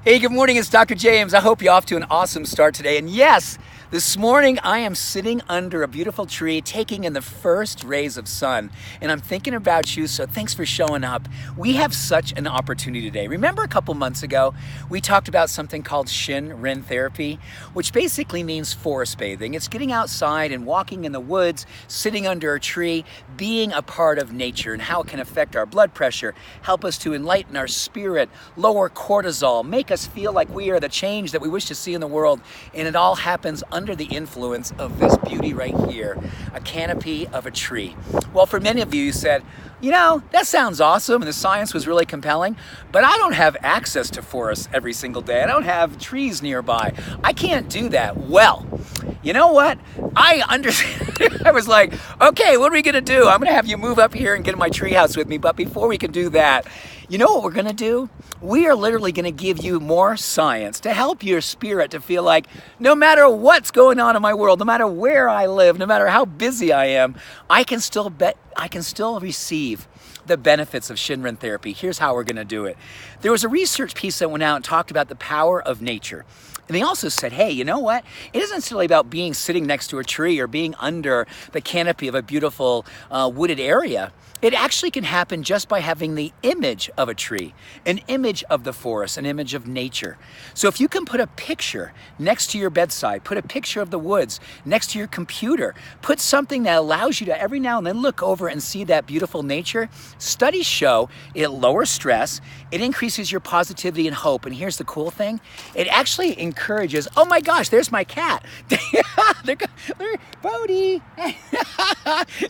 Hey, good morning, it's Dr. James. I hope you're off to an awesome start today. And yes, this morning I am sitting under a beautiful tree taking in the first rays of sun. And I'm thinking about you, so thanks for showing up. We have such an opportunity today. Remember a couple months ago, we talked about something called Shin Rin therapy, which basically means forest bathing. It's getting outside and walking in the woods, sitting under a tree, being a part of nature and how it can affect our blood pressure, help us to enlighten our spirit, lower cortisol, make us feel like we are the change that we wish to see in the world. And it all happens under the influence of this beauty right here, a canopy of a tree. Well, for many of you, you said, you know, that sounds awesome and the science was really compelling, but I don't have access to forests every single day. I don't have trees nearby. I can't do that. Well, you know what? I understand. I was like, okay, what are we gonna do? I'm gonna have you move up here and get in my treehouse with me, but before we can do that, you know what we're gonna do? We are literally gonna give you more science to help your spirit to feel like no matter what's going on in my world, no matter where I live, no matter how busy I am, I can still receive the benefits of Shin Rin therapy. Here's how we're gonna do it. There was a research piece that went out and talked about the power of nature. And they also said, hey, you know what? It isn't necessarily about sitting next to a tree or being under the canopy of a beautiful wooded area. It actually can happen just by having the image of a tree, an image of the forest, an image of nature. So if you can put a picture next to your bedside, put a picture of the woods next to your computer, put something that allows you to every now and then look over and see that beautiful nature, studies show it lowers stress, it increases your positivity and hope. And here's the cool thing, it actually encourages, oh my gosh, there's my cat. Bodie.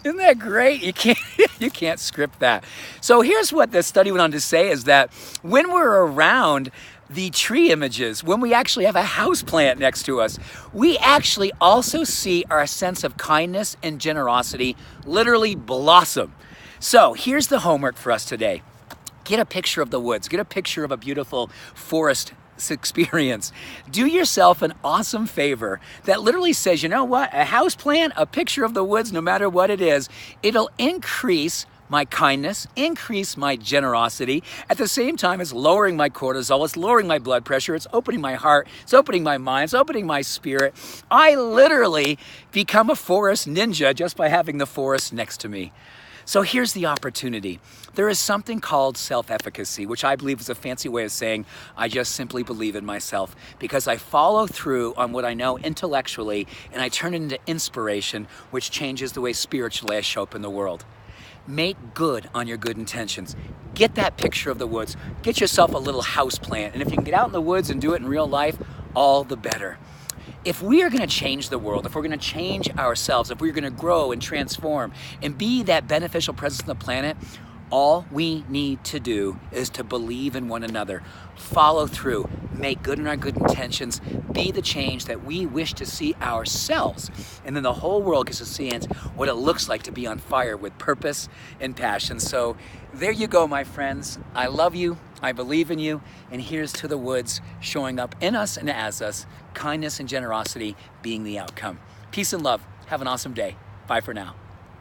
Isn't that great? You can't script that. So here's what the study went on to say is that when we're around the tree images, when we actually have a house plant next to us, we actually also see our sense of kindness and generosity literally blossom. So here's the homework for us today. Get a picture of the woods, get a picture of a beautiful forest experience. Do yourself an awesome favor that literally says, you know what, a house plant, a picture of the woods, no matter what it is, it'll increase my kindness, increase my generosity. At the same time, it's lowering my cortisol, it's lowering my blood pressure, it's opening my heart, it's opening my mind, it's opening my spirit. I literally become a forest ninja just by having the forest next to me. So here's the opportunity. There is something called self-efficacy, which I believe is a fancy way of saying I just simply believe in myself because I follow through on what I know intellectually and I turn it into inspiration, which changes the way spiritually I show up in the world. Make good on your good intentions. Get that picture of the woods. Get yourself a little house plant. And if you can get out in the woods and do it in real life, all the better. If we are going to change the world, if we're going to change ourselves, if we're going to grow and transform and be that beneficial presence on the planet, all we need to do is to believe in one another, follow through, make good in our good intentions, be the change that we wish to see ourselves. And then the whole world gets to see what it looks like to be on fire with purpose and passion. So there you go, my friends. I love you. I believe in you. And here's to the woods showing up in us and as us, kindness and generosity being the outcome. Peace and love. Have an awesome day. Bye for now.